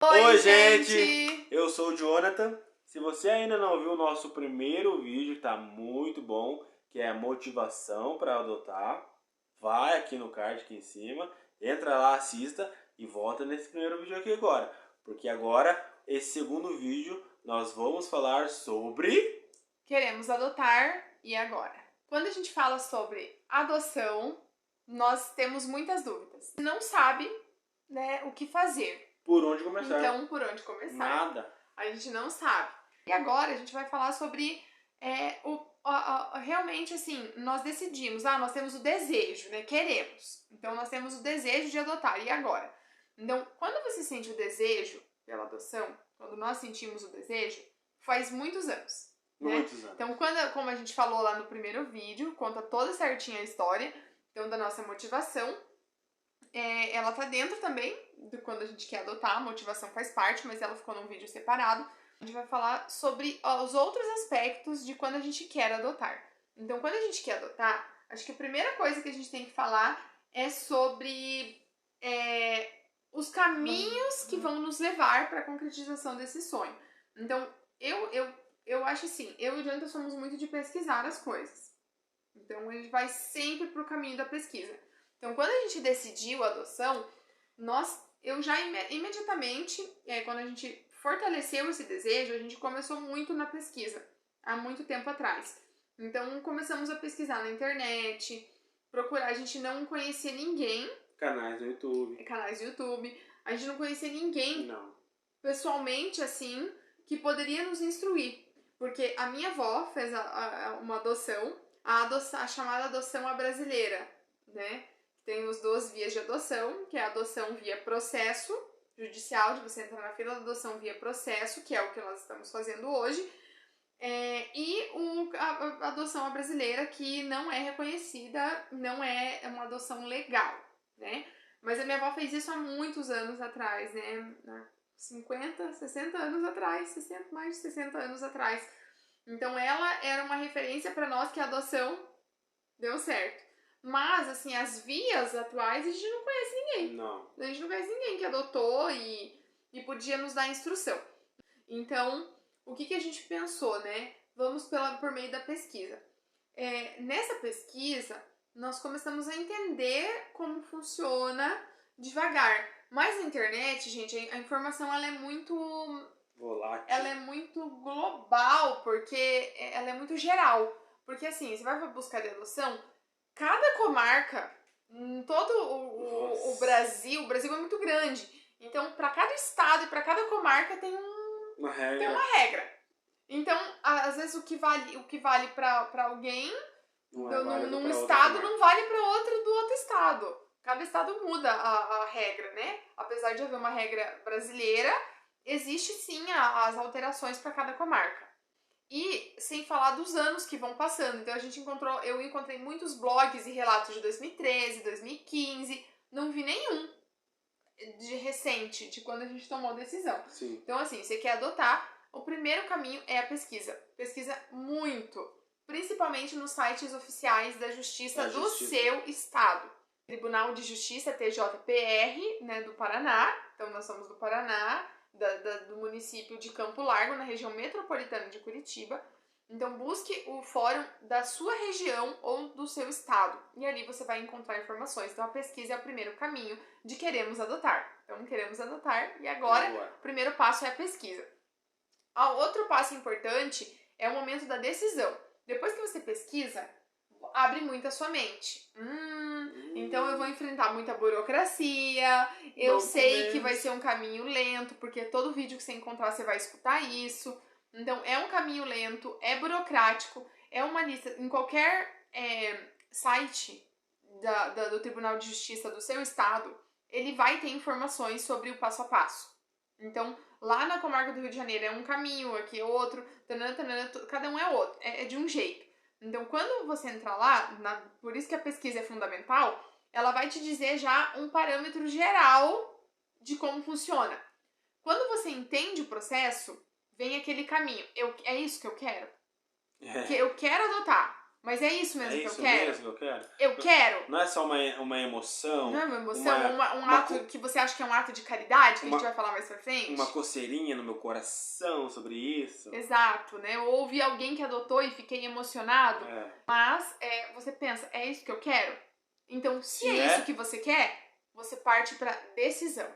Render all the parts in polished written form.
Oi, gente! Eu sou o Jonathan. Se você ainda não viu o nosso primeiro vídeo, que tá muito bom, que é a motivação para adotar, vai aqui no card aqui em cima, entra lá, assista e volta nesse primeiro vídeo aqui agora. Porque agora, esse segundo vídeo, nós vamos falar sobre... Queremos adotar e agora? Quando a gente fala sobre adoção, nós temos muitas dúvidas. Não sabe, né, o que fazer. Por onde começar? Então, por onde começar? Nada. A gente não sabe. E agora a gente vai falar sobre realmente assim, nós decidimos, nós temos o desejo, né? Queremos. Então nós temos o desejo de adotar. E agora? Então, quando você sente o desejo pela adoção, quando nós sentimos o desejo, faz muitos anos. Né? Muitos anos. Então, como a gente falou lá no primeiro vídeo, conta toda certinha a história, então, da nossa motivação. Ela tá dentro também de quando a gente quer adotar, a motivação faz parte, mas ela ficou num vídeo separado. A gente vai falar sobre os outros aspectos de quando a gente quer adotar. Então, quando a gente quer adotar, acho que a primeira coisa que a gente tem que falar é sobre os caminhos que vão nos levar para a concretização desse sonho. Então, eu acho assim, eu e o Jonathan somos muito de pesquisar as coisas. Então, a gente vai sempre pro caminho da pesquisa. Então, quando a gente decidiu a adoção, eu já imediatamente, quando a gente fortaleceu esse desejo, a gente começou muito na pesquisa, há muito tempo atrás. Então, começamos a pesquisar na internet, procurar, a gente não conhecia ninguém. Canais do YouTube. A gente não conhecia ninguém Não. pessoalmente, assim, que poderia nos instruir. Porque a minha avó fez uma adoção, a chamada adoção à brasileira, né? Tem as duas vias de adoção, que é a adoção via processo judicial, de você entrar na fila da adoção via processo, que é o que nós estamos fazendo hoje, e a adoção à brasileira, que não é reconhecida, não é uma adoção legal, né? Mas a minha avó fez isso há muitos anos atrás, né? 50, 60 anos atrás, mais de 60 anos atrás. Então ela era uma referência para nós que a adoção deu certo. Mas, assim, as vias atuais, a gente não conhece ninguém. Não. A gente não conhece ninguém que adotou e podia nos dar instrução. Então, o que a gente pensou, né? Vamos por meio da pesquisa. Nessa pesquisa, nós começamos a entender como funciona devagar. Mas na internet, gente, a informação ela é muito... volátil. Ela é muito global, porque ela é muito geral. Porque, assim, você vai buscar de adoção... Cada comarca, em todo o Brasil é muito grande. Então, para cada estado e para cada comarca tem uma regra. Então, às vezes o que vale para alguém num estado não vale para outro do outro estado. Cada estado muda a regra, né? Apesar de haver uma regra brasileira, existe sim as alterações para cada comarca. E sem falar dos anos que vão passando. Então eu encontrei muitos blogs e relatos de 2013, 2015, não vi nenhum de recente, de quando a gente tomou a decisão. Sim. Então, assim, você quer adotar, o primeiro caminho é a pesquisa. Pesquisa muito, principalmente nos sites oficiais da Justiça do seu estado. Tribunal de Justiça, TJPR, né, do Paraná. Então, nós somos do Paraná. Do município de Campo Largo, na região metropolitana de Curitiba. Então, busque o fórum da sua região ou do seu estado. E ali você vai encontrar informações. Então, a pesquisa é o primeiro caminho de queremos adotar. Então, queremos adotar e agora o primeiro passo é a pesquisa. Outro passo importante é o momento da decisão. Depois que você pesquisa, abre muito a sua mente. Então eu vou enfrentar muita burocracia, eu sei que vai ser um caminho lento, porque todo vídeo que você encontrar você vai escutar isso. Então é um caminho lento, é burocrático, é uma lista. Em qualquer site do Tribunal de Justiça do seu estado, ele vai ter informações sobre o passo a passo. Então, lá na comarca do Rio de Janeiro é um caminho, aqui é outro, cada um é outro, é de um jeito. Então, quando você entrar lá, por isso que a pesquisa é fundamental, ela vai te dizer já um parâmetro geral de como funciona. Quando você entende o processo, vem aquele caminho. É isso que eu quero? Que eu quero adotar. Mas é isso mesmo É que eu isso quero? mesmo que eu quero? Eu quero. Não é só uma emoção? Não é uma emoção, um ato que você acha que é um ato de caridade, que a gente vai falar mais pra frente? Uma coceirinha no meu coração sobre isso? Exato, né? Eu ouvi alguém que adotou e fiquei emocionado. Mas você pensa, é isso que eu quero? Então, se é isso que você quer, você parte pra decisão.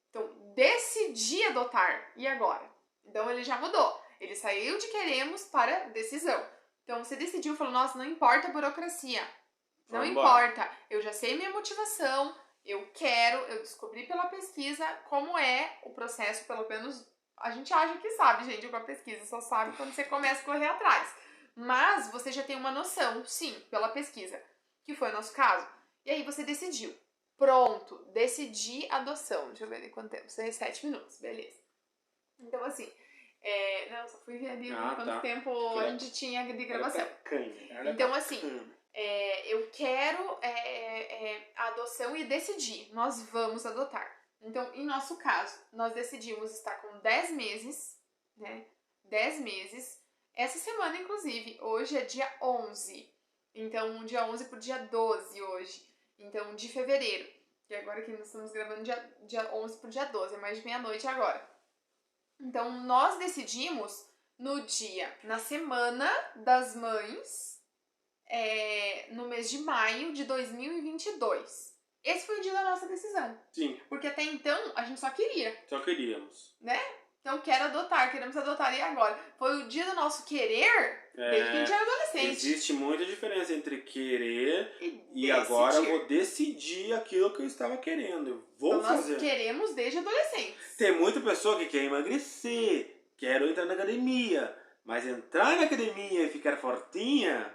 Então, decidi adotar. E agora? Então, ele já mudou. Ele saiu de queremos para decisão. Então, você decidiu, falou, nossa, não importa a burocracia. Não importa. Eu já sei minha motivação. Eu descobri pela pesquisa como é o processo, pelo menos a gente acha que sabe, gente, com a pesquisa. Só sabe quando você começa a correr atrás. Mas você já tem uma noção, sim, pela pesquisa, que foi o nosso caso. E aí você decidiu. Pronto, decidi adoção. Deixa eu ver quanto tempo. 7 minutos, beleza. Então, assim, não, só fui ver ali quanto tempo a gente tinha de gravação. Então, assim, eu quero a adoção e decidi. Nós vamos adotar. Então, em nosso caso, nós decidimos estar com 10 meses, né? 10 meses. Essa semana, inclusive, hoje é dia 11. Então, dia 11 pro dia 12 hoje. Então, de fevereiro. E agora que nós estamos gravando dia 11 pro dia 12, é mais de meia-noite agora. Então, nós decidimos na semana das mães, no mês de maio de 2022. Esse foi o dia da nossa decisão. Sim. Porque até então, a gente só queria. Só queríamos. Né? Então, queremos adotar, e agora? Foi o dia do nosso querer, desde que a gente era adolescente. Existe muita diferença entre querer e agora eu vou decidir aquilo que eu estava querendo. Eu vou fazer. Nós queremos desde adolescentes. Tem muita pessoa que quer emagrecer, quer entrar na academia, mas entrar na academia e ficar fortinha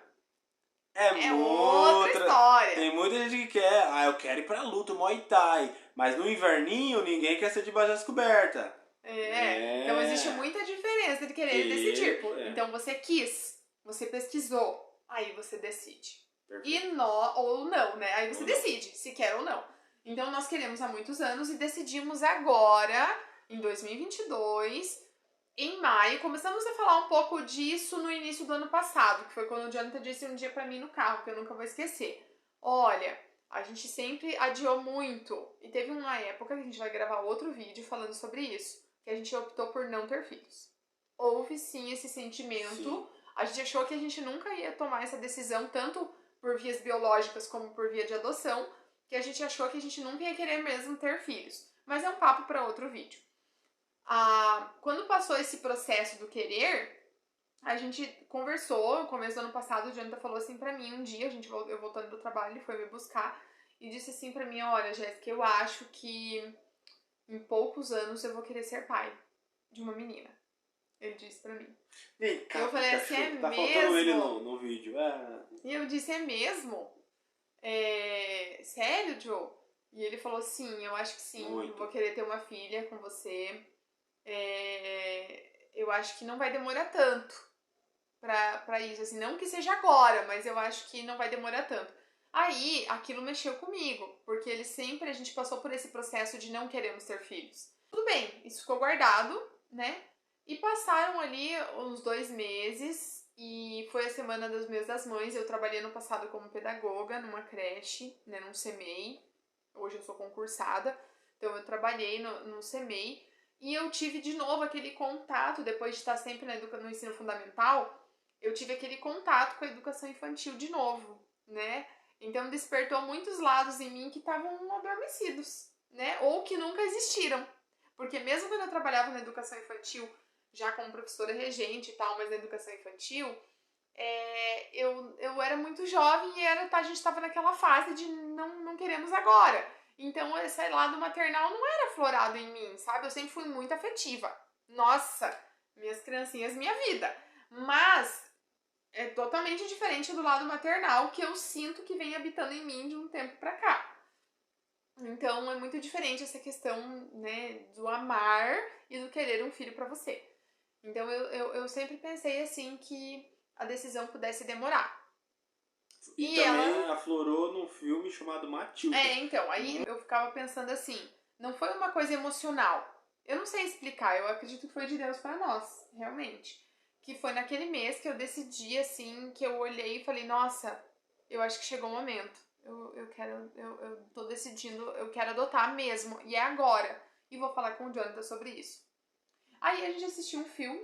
é outra história. Tem muita gente que quer, eu quero ir pra luta, Muay Thai, mas no inverninho ninguém quer ser debaixo das cobertas. Então existe muita diferença de querer e decidir. Então você quis, você pesquisou, aí você decide. Perfeito. Ou não, né? Aí você decide se quer ou não. Então nós queremos há muitos anos e decidimos agora, em 2022, em maio. Começamos a falar um pouco disso no início do ano passado, que foi quando o Jonathan disse um dia pra mim no carro, que eu nunca vou esquecer. Olha, a gente sempre adiou muito. E teve uma época que a gente vai gravar outro vídeo falando sobre isso, que a gente optou por não ter filhos. Houve sim esse sentimento. Sim. A gente achou que a gente nunca ia tomar essa decisão, tanto por vias biológicas como por via de adoção, que a gente achou que a gente nunca ia querer mesmo ter filhos. Mas é um papo para outro vídeo. Quando passou esse processo do querer, a gente conversou. No começo do ano passado, o Jonathan falou assim pra mim, um dia, eu voltando do trabalho, ele foi me buscar e disse assim pra mim, olha, Jéssica, eu acho que em poucos anos eu vou querer ser pai de uma menina. Ele disse pra mim. Vem cá, eu falei assim, é tá mesmo? Faltando ele no vídeo. E eu disse, é mesmo? Sério, Joe? E ele falou, sim, eu acho que sim. Muito. Vou querer ter uma filha com você. Eu acho que não vai demorar tanto pra isso. Assim, não que seja agora, mas eu acho que não vai demorar tanto. Aí, aquilo mexeu comigo, porque a gente passou por esse processo de não queremos ter filhos. Tudo bem, isso ficou guardado, né? E passaram ali uns 2 meses, e foi a semana dos Mês das Mães. Eu trabalhei no passado como pedagoga numa creche, né, num CMEI. Hoje eu sou concursada, então eu trabalhei no CMEI. E eu tive de novo aquele contato, depois de estar sempre no ensino fundamental, eu tive aquele contato com a educação infantil de novo, né? Então despertou muitos lados em mim que estavam adormecidos, né? Ou que nunca existiram. Porque mesmo quando eu trabalhava na educação infantil, já como professora regente e tal, mas na educação infantil, eu era muito jovem e a gente estava naquela fase de não queremos agora. Então esse lado maternal não era aflorado em mim, sabe? Eu sempre fui muito afetiva. Nossa, minhas criancinhas, minha vida. Mas é totalmente diferente do lado maternal, que eu sinto que vem habitando em mim de um tempo pra cá. Então é muito diferente essa questão, né, do amar e do querer um filho pra você. Então eu sempre pensei assim que a decisão pudesse demorar. E também ela aflorou num filme chamado Matilda. Então, aí eu ficava pensando assim, não foi uma coisa emocional. Eu não sei explicar, eu acredito que foi de Deus pra nós, realmente. que foi naquele mês que eu decidi, assim, que eu olhei e falei, nossa, eu acho que chegou o momento. Eu tô decidindo, eu quero adotar mesmo, e é agora. E vou falar com o Jonathan sobre isso. Aí a gente assistiu um filme,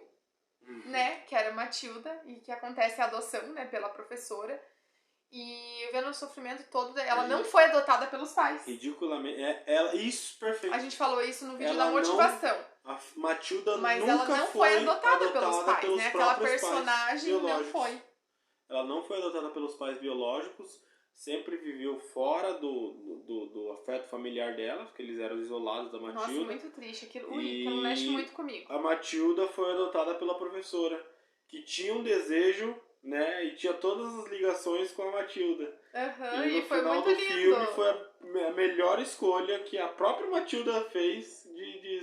né, que era Matilda, e que acontece a adoção, né, pela professora. E vendo o sofrimento todo, ela não foi adotada pelos pais. Ridiculamente. Isso, perfeito. A gente falou isso no vídeo da motivação. A Matilda mas nunca ela não foi adotada pelos pais, pelos né? Aquela personagem não foi. Ela não foi adotada pelos pais biológicos, sempre viveu fora do afeto familiar dela, porque eles eram isolados da Matilda. Nossa, muito triste. Aquilo mexe muito comigo. A Matilda foi adotada pela professora, que tinha um desejo, né? E tinha todas as ligações com a Matilda. E foi muito lindo. Filme foi a melhor escolha que a própria Matilda fez de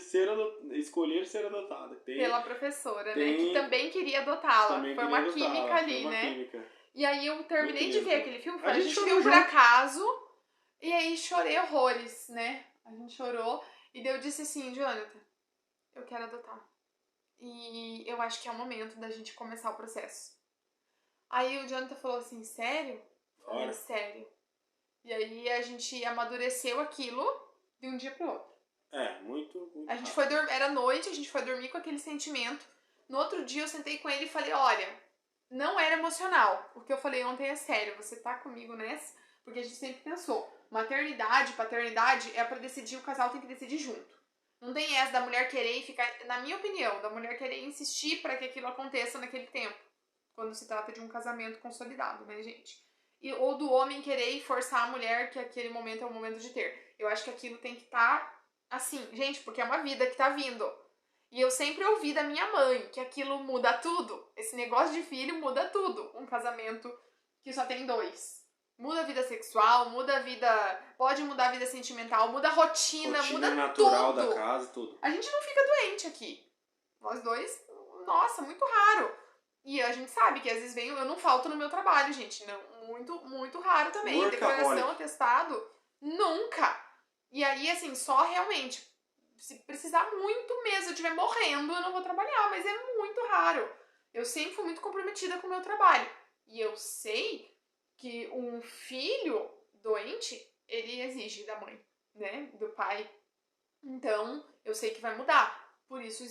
escolher ser adotada. Pela professora, né? Que também queria adotá-la. Foi uma química ali, né? Química. E aí eu terminei de ver aquele filme, a gente viu por acaso, e aí chorei horrores, né? A gente chorou, e daí eu disse assim, Jonathan, eu quero adotar. E eu acho que é o momento da gente começar o processo. Aí o Jonathan falou assim, sério? Eu falei, sério. E aí a gente amadureceu aquilo de um dia pro outro. Muito a gente foi dormir, era noite, a gente foi dormir com aquele sentimento. No outro dia eu sentei com ele e falei, olha, não era emocional. O que eu falei ontem é sério, você tá comigo nessa? Porque a gente sempre pensou, maternidade, paternidade é pra decidir, o casal tem que decidir junto. Não tem essa da mulher querer e ficar, na minha opinião, da mulher querer insistir pra que aquilo aconteça naquele tempo. Quando se trata de um casamento consolidado, né, gente? Ou do homem querer e forçar a mulher que aquele momento é o momento de ter. Eu acho que aquilo tem que estar assim, gente, porque é uma vida que tá vindo. E eu sempre ouvi da minha mãe que aquilo muda tudo. Esse negócio de filho muda tudo. Um casamento que só tem 2. Muda a vida sexual, muda a vida... Pode mudar a vida sentimental, muda a rotina muda natural tudo. Da casa, tudo. A gente não fica doente aqui. Nós dois, nossa, muito raro. E a gente sabe que às vezes eu não falto no meu trabalho, gente. Não, muito raro também. Declaração, atestado, nunca. E aí, assim, só realmente... Se precisar muito mesmo, se eu estiver morrendo, eu não vou trabalhar, mas é muito raro. Eu sempre fui muito comprometida com o meu trabalho. E eu sei que um filho doente, ele exige da mãe, né? Do pai. Então, eu sei que vai mudar. Por isso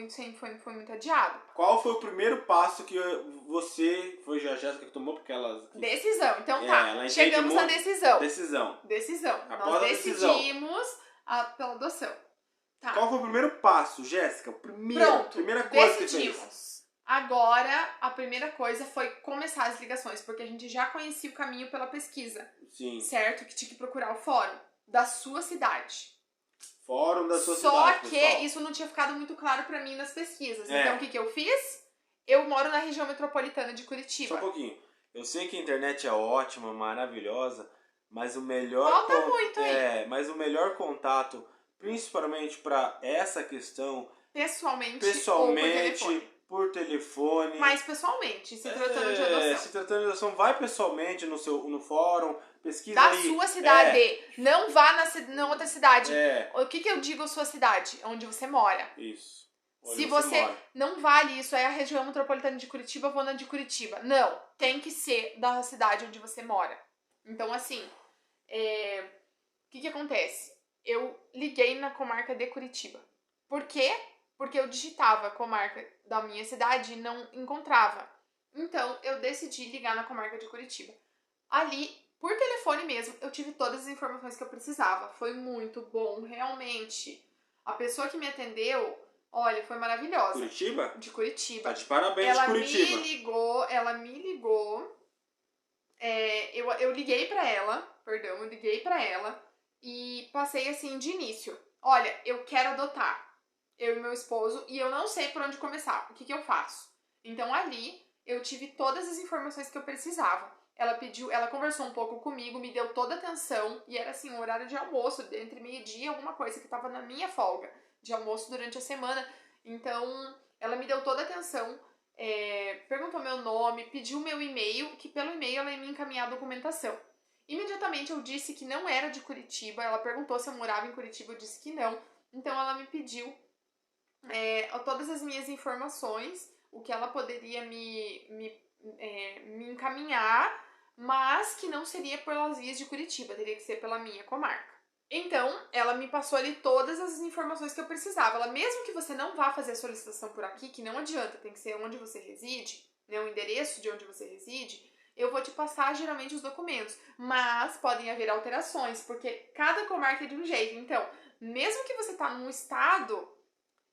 sempre foi muito adiado. Qual foi o primeiro passo que foi a Jéssica que tomou? Porque ela... Decisão. Então tá, chegamos na decisão. Decisão. Nós decidimos pela adoção. Tá. Qual foi o primeiro passo, Jéssica? Primeira coisa que fez. Agora, a primeira coisa foi começar as ligações, porque a gente já conhecia o caminho pela pesquisa. Sim. Certo? Que tinha que procurar o fórum da sua cidade. Fórum da sua cidade, Só que pessoal. isso não tinha ficado muito claro pra mim nas pesquisas. Então, o que eu fiz? Eu moro na região metropolitana de Curitiba. Só um pouquinho. Eu sei que a internet é ótima, maravilhosa, mas o melhor... Falta muito aí. Mas o melhor contato... Principalmente para essa questão... Pessoalmente ou por telefone. Mas pessoalmente, se tratando de adoção. Se tratando de adoção, vai pessoalmente no fórum, pesquisa da aí. Sua cidade. Não vá na outra cidade. O que eu digo sua cidade? Onde você mora. Isso. Se você não vale isso, é a região metropolitana de Curitiba, vou na de Curitiba. Não, tem que ser da cidade onde você mora. Então, assim, o que acontece? Eu liguei na comarca de Curitiba. Por quê? Porque eu digitava a comarca da minha cidade e não encontrava. Então, eu decidi ligar na comarca de Curitiba. Ali, por telefone mesmo, eu tive todas as informações que eu precisava. Foi muito bom, realmente. A pessoa que me atendeu, olha, foi maravilhosa. Curitiba? De Curitiba. Tá de parabéns, Curitiba. Ela me ligou. Eu liguei pra ela. E passei assim de início. Olha, eu quero adotar. Eu e meu esposo. E eu não sei por onde começar. O que eu faço? Então ali eu tive todas as informações que eu precisava. Ela conversou um pouco comigo, me deu toda a atenção. E era assim, um horário de almoço, entre meio-dia e alguma coisa que tava na minha folga de almoço durante a semana. Então ela me deu toda a atenção. Perguntou meu nome, pediu meu e-mail, que pelo e-mail ela ia me encaminhar a documentação. Imediatamente eu disse que não era de Curitiba. Ela perguntou se eu morava em Curitiba, eu disse que não. Então ela me pediu todas as minhas informações, o que ela poderia me encaminhar, mas que não seria pelas vias de Curitiba, teria que ser pela minha comarca. Então, ela me passou ali todas as informações que eu precisava. Ela, mesmo que você não vá fazer a solicitação por aqui, que não adianta, tem que ser onde você reside, né, o endereço de onde você reside, eu vou te passar geralmente os documentos. Mas podem haver alterações, porque cada comarca é de um jeito. Então, mesmo que você tá num estado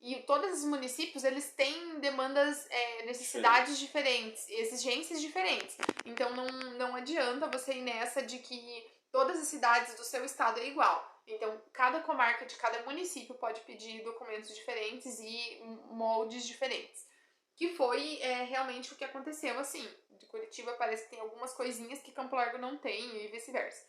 e todos os municípios, eles têm demandas, necessidades diferentes, exigências diferentes. Então, não adianta você ir nessa de que todas as cidades do seu estado é igual. Então, cada comarca de cada município pode pedir documentos diferentes e moldes diferentes. Que foi realmente o que aconteceu, assim. De Curitiba parece que tem algumas coisinhas que Campo Largo não tem e vice-versa.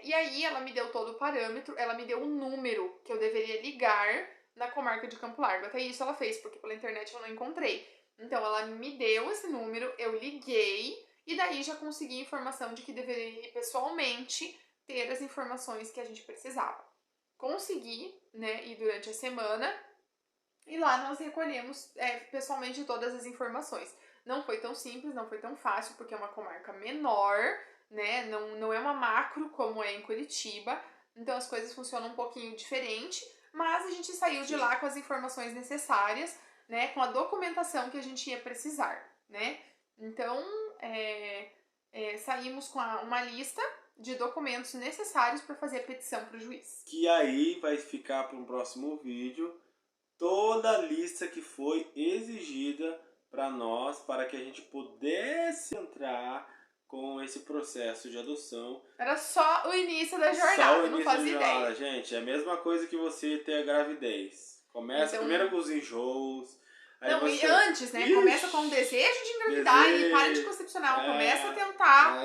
E aí, ela me deu todo o parâmetro, ela me deu o número que eu deveria ligar na comarca de Campo Largo. Até isso ela fez, porque pela internet eu não encontrei. Então, ela me deu esse número, eu liguei, e daí já consegui informação de que deveria ir pessoalmente ter as informações que a gente precisava. Consegui, né, ir durante a semana, e lá nós recolhemos pessoalmente todas as informações. Não foi tão simples, não foi tão fácil, porque é uma comarca menor, né, não é uma macro como é em Curitiba, então as coisas funcionam um pouquinho diferente, mas a gente saiu de lá com as informações necessárias, né, com a documentação que a gente ia precisar, né. Então, saímos com uma lista de documentos necessários para fazer a petição para o juiz. Que aí vai ficar para um próximo vídeo toda a lista que foi exigida para nós, para que a gente pudesse entrar com esse processo de adoção. Era só o início da jornada, eu não fazia ideia. Gente, é a mesma coisa que você ter a gravidez. Começa primeiro com os enjoos. Não, e antes, né? Começa com o desejo de engravidar e para anticoncepcional. Começa a tentar.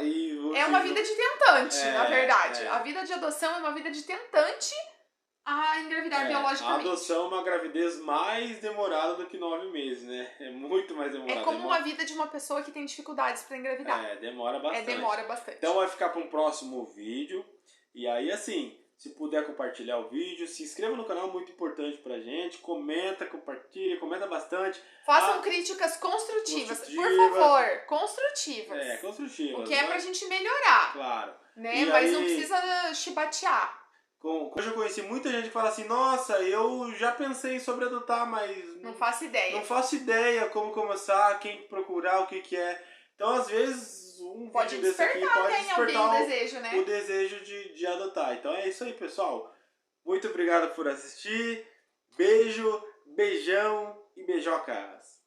É uma vida de tentante, na verdade. A vida de adoção é uma vida de tentante a engravidar biologicamente. A adoção é uma gravidez mais demorada do que 9 meses, né? É muito mais demorada. É como uma vida de uma pessoa que tem dificuldades para engravidar. Demora bastante. Demora bastante. Então vai ficar para um próximo vídeo. E aí, assim, se puder compartilhar o vídeo, se inscreva no canal, muito importante pra gente. Comenta, compartilha, comenta bastante. Façam críticas construtivas. Por favor, construtivas. Construtivas. O que é pra gente melhorar. Claro. Né? Mas não precisa chibatear. Hoje eu conheci muita gente que fala assim, nossa, eu já pensei sobre adotar, mas... Não faço ideia. Não faço ideia como começar, quem procurar, o que é. Então, às vezes, um vídeo desse aqui pode despertar o desejo de adotar. Então é isso aí, pessoal. Muito obrigado por assistir. Beijo, beijão e beijocas.